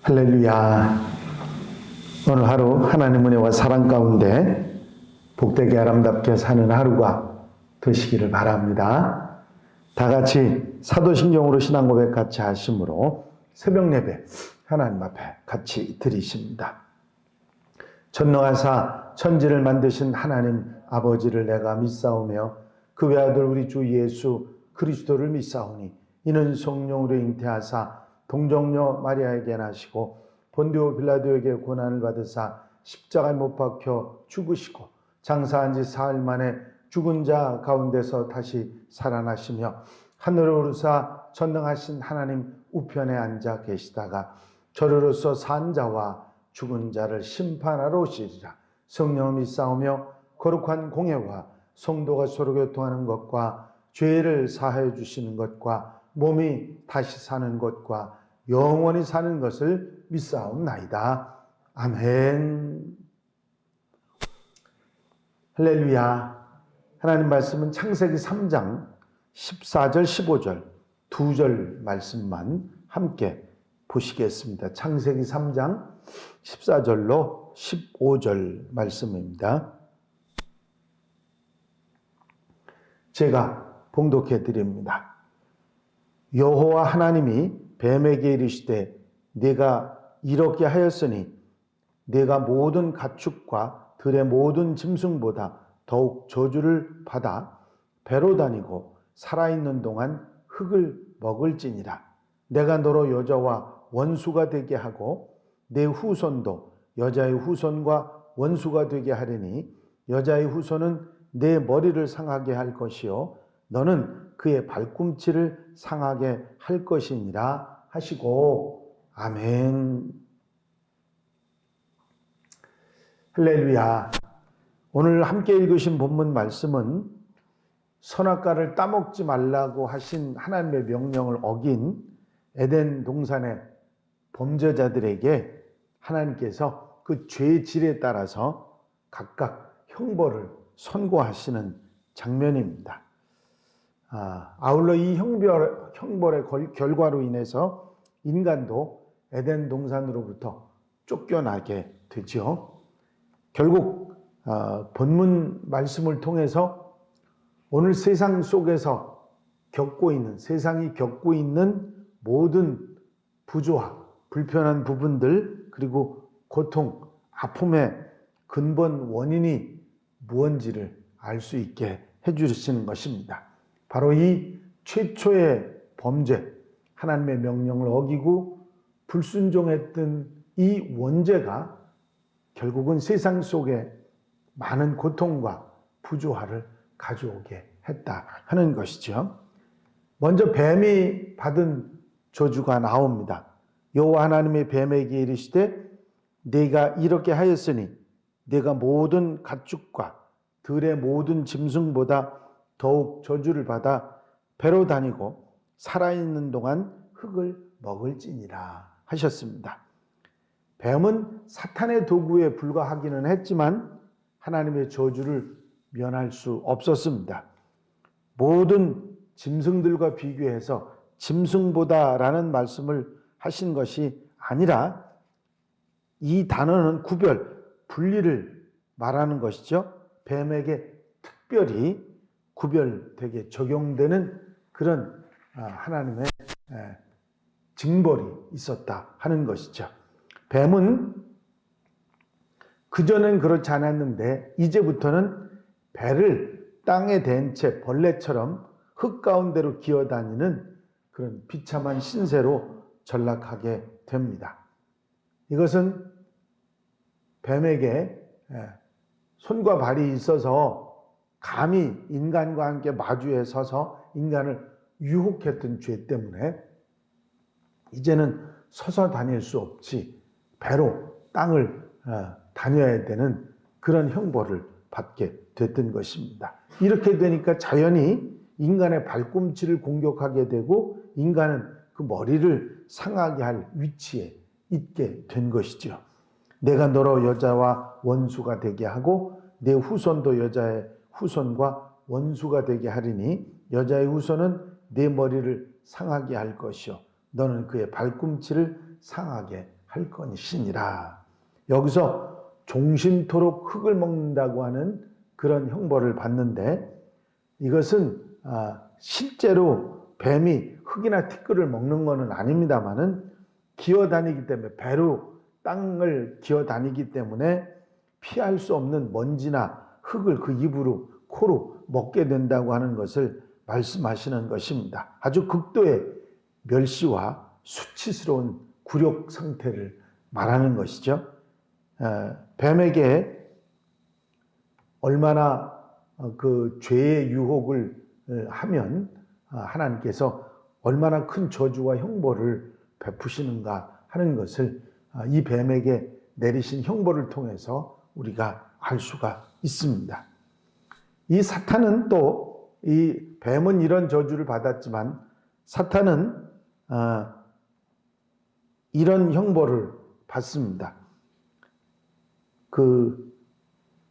할렐루야. 오늘 하루 하나님 은혜와 사랑 가운데 복되게 아름답게 사는 하루가 되시기를 바랍니다. 다 같이 사도신경으로 신앙 고백 같이 하심으로 새벽 예배 하나님 앞에 같이 드리십니다. 전능하사 천지를 만드신 하나님 아버지를 내가 믿사오며 그 외아들 우리 주 예수 그리스도를 믿사오니 이는 성령으로 잉태하사 동정녀 마리아에게 나시고 본디오 빌라도에게 고난을 받으사 십자가에 못 박혀 죽으시고 장사한 지 사흘 만에 죽은 자 가운데서 다시 살아나시며 하늘에 오르사 전능하신 하나님 우편에 앉아 계시다가 저리로서 산 자와 죽은 자를 심판하러 오시리라. 성령을 믿사오며 거룩한 공예와 성도가 서로 교통하는 것과 죄를 사하여 주시는 것과 몸이 다시 사는 것과 영원히 사는 것을 믿사옵나이다. 아멘. 할렐루야. 하나님 말씀은 창세기 3장 14절 15절 두 절 말씀만 함께 보시겠습니다. 창세기 3장 14절로 15절 말씀입니다. 제가 봉독해 드립니다. 여호와 하나님이 뱀에게 이르시되 네가 이렇게 하였으니 네가 모든 가축과 들의 모든 짐승보다 더욱 저주를 받아 배로 다니고 살아있는 동안 흙을 먹을지니라. 내가 너로 여자와 원수가 되게 하고 내 후손도 여자의 후손과 원수가 되게 하리니 여자의 후손은 내 머리를 상하게 할 것이요 너는 그의 발꿈치를 상하게 할 것이니라 하시고 아멘. 할렐루야. 오늘 함께 읽으신 본문 말씀은 선악과를 따먹지 말라고 하신 하나님의 명령을 어긴 에덴 동산의 범죄자들에게 하나님께서 그 죄의 질에 따라서 각각 형벌을 선고하시는 장면입니다. 아울러 이 형벌의 결과로 인해서 인간도 에덴 동산으로부터 쫓겨나게 되죠. 결국 본문 말씀을 통해서 오늘 세상 속에서 세상이 겪고 있는 모든 부조화, 불편한 부분들 그리고 고통, 아픔의 근본 원인이 무엇인지를 알 수 있게 해주시는 것입니다. 바로 이 최초의 범죄, 하나님의 명령을 어기고 불순종했던 이 원죄가 결국은 세상 속에 많은 고통과 부조화를 가져오게 했다 하는 것이죠. 먼저 뱀이 받은 저주가 나옵니다. 여호와 하나님의 뱀에게 이르시되 네가 이렇게 하였으니 네가 모든 가축과 들의 모든 짐승보다 더욱 저주를 받아 배로 다니고 살아있는 동안 흙을 먹을지니라 하셨습니다. 뱀은 사탄의 도구에 불과하기는 했지만 하나님의 저주를 면할 수 없었습니다. 모든 짐승들과 비교해서 짐승보다라는 말씀을 하신 것이 아니라 이 단어는 분리를 말하는 것이죠. 뱀에게 특별히 구별되게 적용되는 그런 하나님의 징벌이 있었다 하는 것이죠. 뱀은 그전엔 그렇지 않았는데 이제부터는 배를 땅에 댄 채 벌레처럼 흙 가운데로 기어다니는 그런 비참한 신세로 전락하게 됩니다. 이것은 뱀에게 손과 발이 있어서 감히 인간과 함께 마주해 서서 인간을 유혹했던 죄 때문에 이제는 서서 다닐 수 없이 배로 땅을 다녀야 되는 그런 형벌을 받게 됐던 것입니다. 이렇게 되니까 자연히 인간의 발꿈치를 공격하게 되고 인간은 그 머리를 상하게 할 위치에 있게 된 것이죠. 내가 너로 여자와 원수가 되게 하고 내 후손도 여자의 후손과 원수가 되게 하리니 여자의 후손은 내 머리를 상하게 할 것이요 너는 그의 발꿈치를 상하게 할 것이니라. 여기서 종신토록 흙을 먹는다고 하는 그런 형벌을 받는데 이것은 실제로 뱀이 흙이나 티끌을 먹는 것은 아닙니다만은 기어다니기 때문에 배로 땅을 기어다니기 때문에 피할 수 없는 먼지나 흙을 그 입으로 코로 먹게 된다고 하는 것을 말씀하시는 것입니다. 아주 극도의 멸시와 수치스러운 굴욕 상태를 말하는 것이죠. 뱀에게 얼마나 그 죄의 유혹을 하면 하나님께서 얼마나 큰 저주와 형벌을 베푸시는가 하는 것을 이 뱀에게 내리신 형벌을 통해서 우리가 알 수가 있습니다. 이 사탄은 또 이 뱀은 이런 저주를 받았지만 사탄은 이런 형벌을 받습니다. 그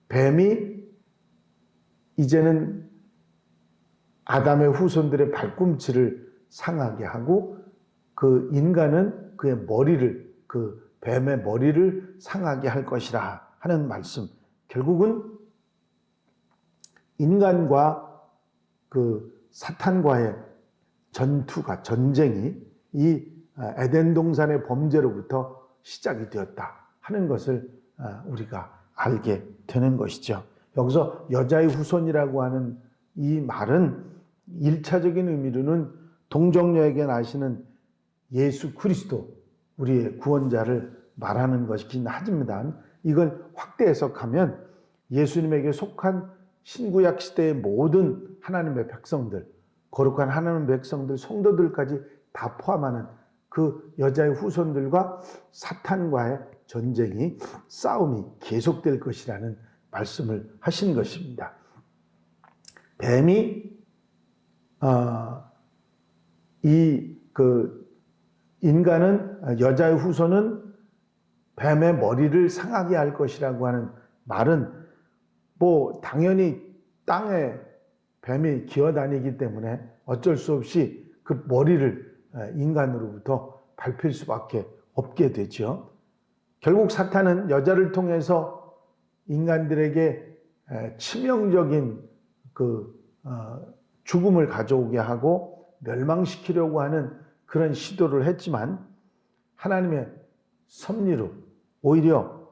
뱀이 이제는 아담의 후손들의 발꿈치를 상하게 하고 그 인간은 그의 머리를 그 뱀의 머리를 상하게 할 것이라 하는 말씀. 결국은 인간과 그 사탄과의 전쟁이 이 에덴 동산의 범죄로부터 시작이 되었다 하는 것을 우리가 알게 되는 것이죠. 여기서 여자의 후손이라고 하는 이 말은 1차적인 의미로는 동정녀에게 나시는 예수 그리스도 우리의 구원자를 말하는 것이긴 하지만 이걸 확대 해석하면 예수님에게 속한 신구약 시대의 모든 하나님의 백성들, 거룩한 하나님의 백성들, 성도들까지 다 포함하는 그 여자의 후손들과 사탄과의 전쟁이, 싸움이 계속될 것이라는 말씀을 하신 것입니다. 뱀이 인간은 여자의 후손은 뱀의 머리를 상하게 할 것이라고 하는 말은 당연히 땅에 뱀이 기어다니기 때문에 어쩔 수 없이 그 머리를 인간으로부터 밟힐 수밖에 없게 되죠. 결국 사탄은 여자를 통해서 인간들에게 치명적인 죽음을 가져오게 하고 멸망시키려고 하는 그런 시도를 했지만 하나님의 섭리로 오히려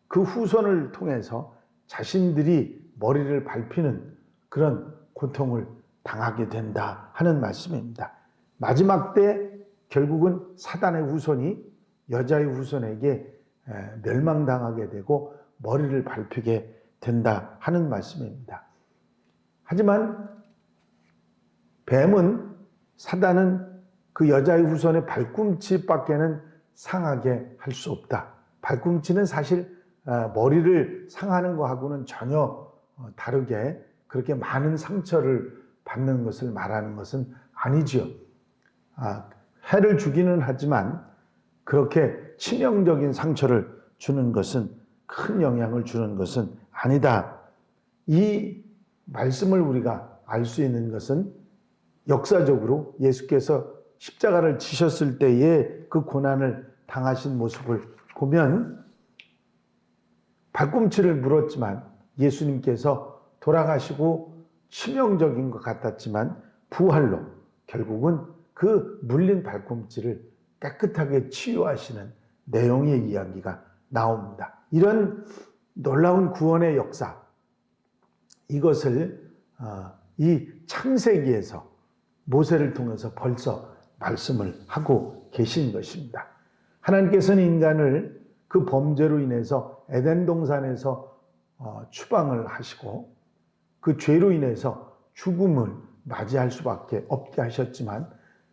그 후손을 통해서 자신들이 머리를 밟히는 그런 고통을 당하게 된다 하는 말씀입니다. 마지막 때 결국은 사단의 후손이 여자의 후손에게 멸망당하게 되고 머리를 밟히게 된다 하는 말씀입니다. 하지만 사단은 그 여자의 후손의 발꿈치밖에는 상하게 할 수 없다. 발꿈치는 사실 머리를 상하는 것하고는 전혀 다르게 그렇게 많은 상처를 받는 것을 말하는 것은 아니지요. 해를 주기는 하지만 그렇게 치명적인 상처를 주는 것은, 큰 영향을 주는 것은 아니다. 이 말씀을 우리가 알 수 있는 것은 역사적으로 예수께서 십자가를 지셨을 때에 그 고난을 당하신 모습을 보면 발꿈치를 물었지만 예수님께서 돌아가시고 치명적인 것 같았지만 부활로 결국은 그 물린 발꿈치를 깨끗하게 치유하시는 내용의 이야기가 나옵니다. 이런 놀라운 구원의 역사, 이것을 이 창세기에서 모세를 통해서 벌써 말씀을 하고 계신 것입니다. 하나님께서는 인간을 그 범죄로 인해서 에덴 동산에서 추방을 하시고 그 죄로 인해서 죽음을 맞이할 수밖에 없게 하셨지만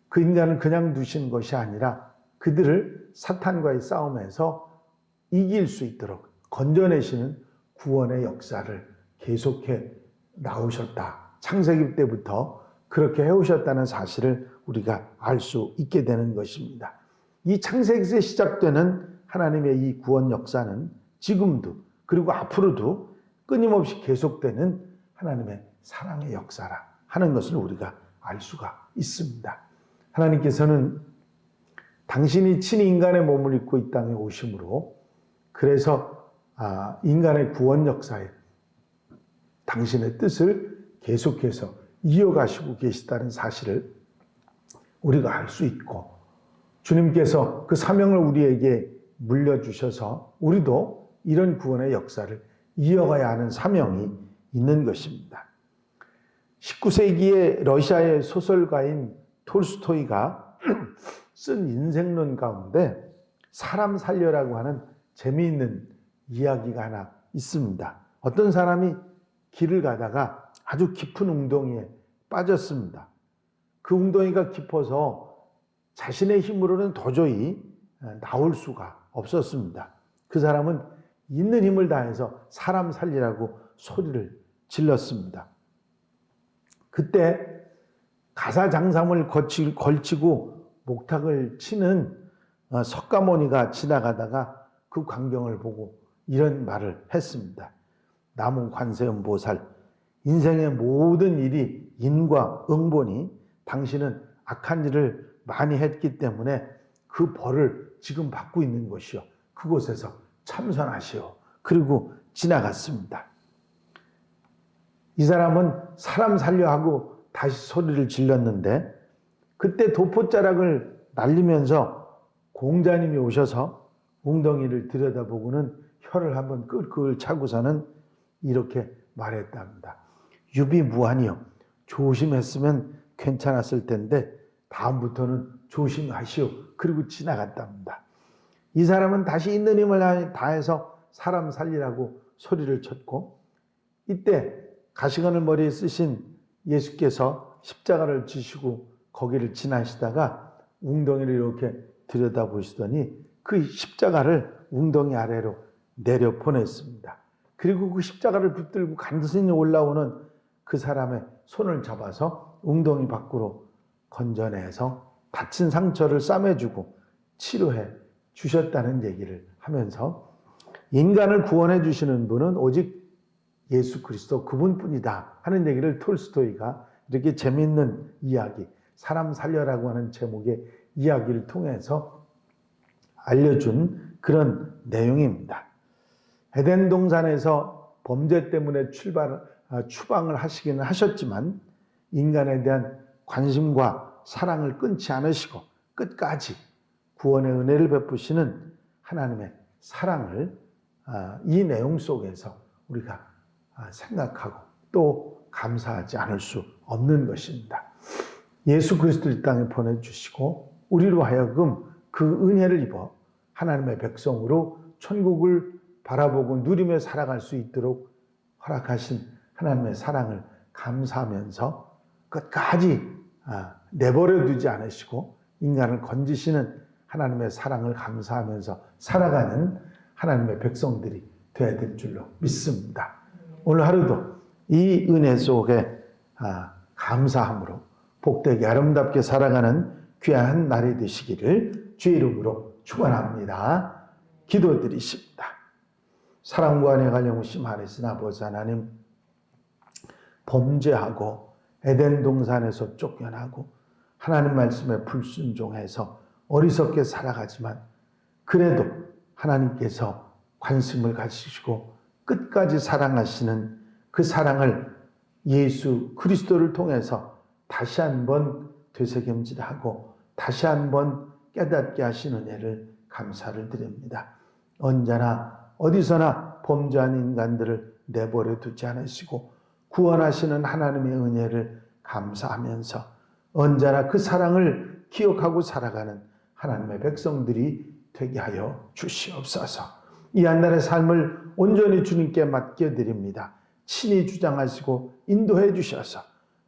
그 인간을 그냥 두신 것이 아니라 그들을 사탄과의 싸움에서 이길 수 있도록 건져내시는 구원의 역사를 계속해 나오셨다. 창세기 때부터 그렇게 해오셨다는 사실을 우리가 알 수 있게 되는 것입니다. 이 창세기에서 시작되는 하나님의 이 구원 역사는 지금도 그리고 앞으로도 끊임없이 계속되는 하나님의 사랑의 역사라 하는 것을 우리가 알 수가 있습니다. 하나님께서는 당신이 친히 인간의 몸을 입고 이 땅에 오심으로 그래서 인간의 구원 역사에 당신의 뜻을 계속해서 이어가시고 계시다는 사실을 우리가 알 수 있고, 주님께서 그 사명을 우리에게 물려주셔서 우리도 이런 구원의 역사를 이어가야 하는 사명이 있는 것입니다. 19세기의 러시아의 소설가인 톨스토이가 쓴 인생론 가운데 사람 살려라고 하는 재미있는 이야기가 하나 있습니다. 어떤 사람이 길을 가다가 아주 깊은 웅덩이에 빠졌습니다. 그 웅덩이가 깊어서 자신의 힘으로는 도저히 나올 수가 없었습니다. 그 사람은 있는 힘을 다해서 사람 살리라고 소리를 질렀습니다. 그때 가사장삼을 걸치고 목탁을 치는 석가모니가 지나가다가 그 광경을 보고 이런 말을 했습니다. 남은 관세음보살, 인생의 모든 일이 인과 응보니 당신은 악한 일을 많이 했기 때문에 그 벌을 지금 받고 있는 것이요. 그곳에서 참선하시오. 그리고 지나갔습니다. 이 사람은 사람 살려 하고 다시 소리를 질렀는데 그때 도포자락을 날리면서 공자님이 오셔서 웅덩이를 들여다보고는 혀를 한번 끌끌 차고서는 이렇게 말했답니다. 유비무환이요. 조심했으면 괜찮았을 텐데 다음부터는 조심하시오. 그리고 지나갔답니다. 이 사람은 다시 있는 힘을 다해서 사람 살리라고 소리를 쳤고, 이때 가시관을 머리에 쓰신 예수께서 십자가를 지시고 거기를 지나시다가 웅덩이를 이렇게 들여다보시더니 그 십자가를 웅덩이 아래로 내려 보냈습니다. 그리고 그 십자가를 붙들고 간신히 올라오는 그 사람의 손을 잡아서 웅덩이 밖으로 건져내서 다친 상처를 싸매주고 치료해 주셨다는 얘기를 하면서 인간을 구원해 주시는 분은 오직 예수 그리스도 그분뿐이다 하는 얘기를 톨스토이가 이렇게 재미있는 이야기, 사람 살려라고 하는 제목의 이야기를 통해서 알려준 그런 내용입니다. 에덴 동산에서 범죄 때문에 추방을 하시기는 하셨지만 인간에 대한 관심과 사랑을 끊지 않으시고 끝까지 구원의 은혜를 베푸시는 하나님의 사랑을 이 내용 속에서 우리가 생각하고 또 감사하지 않을 수 없는 것입니다. 예수 그리스도를 이 땅에 보내주시고 우리로 하여금 그 은혜를 입어 하나님의 백성으로 천국을 바라보고 누리며 살아갈 수 있도록 허락하신 하나님의 사랑을 감사하면서 끝까지 내버려 두지 않으시고 인간을 건지시는 하나님의 사랑을 감사하면서 살아가는 하나님의 백성들이 되어야 될 줄로 믿습니다. 오늘 하루도 이 은혜 속에 감사함으로 복되게 아름답게 살아가는 귀한 날이 되시기를 주의 이름으로 축원합니다. 기도드리십니다. 사랑과 은혜가 영원히 많으신 아버지 하나님, 범죄하고 에덴 동산에서 쫓겨나고 하나님 말씀에 불순종해서 어리석게 살아가지만 그래도 하나님께서 관심을 가지시고 끝까지 사랑하시는 그 사랑을 예수 그리스도를 통해서 다시 한번 되새김질하고 다시 한번 깨닫게 하시는 은혜를 감사를 드립니다. 언제나 어디서나 범죄한 인간들을 내버려 두지 않으시고 구원하시는 하나님의 은혜를 감사하면서 언제나 그 사랑을 기억하고 살아가는 하나님의 백성들이 되게 하여 주시옵소서. 이 한날의 삶을 온전히 주님께 맡겨드립니다. 친히 주장하시고 인도해 주셔서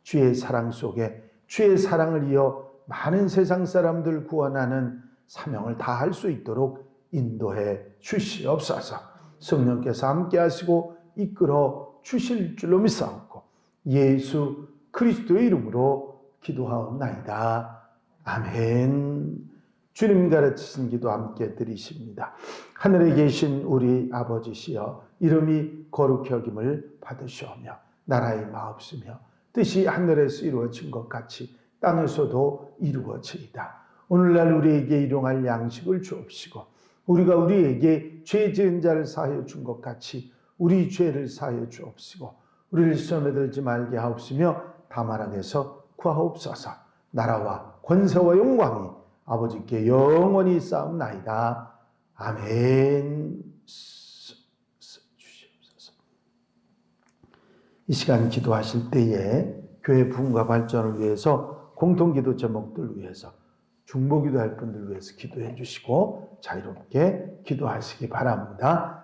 주의 사랑 속에 주의 사랑을 이어 많은 세상 사람들 구원하는 사명을 다할 수 있도록 인도해 주시옵소서. 성령께서 함께 하시고 이끌어 주실 줄로 믿사옵고 예수 그리스도의 이름으로 기도하옵나이다. 아멘. 주님 가르치신 기도 함께 드리십니다. 하늘에 계신 우리 아버지시여, 이름이 거룩히 여김을 받으시오며 나라의 마옵시며 뜻이 하늘에서 이루어진 것 같이 땅에서도 이루어지이다. 오늘날 우리에게 일용할 양식을 주옵시고 우리가 우리에게 죄 지은 자를 사하여 준 것 같이 우리 죄를 사하여 주옵시고 우리를 시험에 들지 말게 하옵시며 다만 악에서 구하옵소서. 나라와 권세와 영광이 아버지께 영원히 쌓옵나이다. 아멘. 주시옵소서. 이 시간 기도하실 때에 교회 부흥과 발전을 위해서 공통기도 제목들 위해서 중보기도할 분들 위해서 기도해 주시고 자유롭게 기도하시기 바랍니다.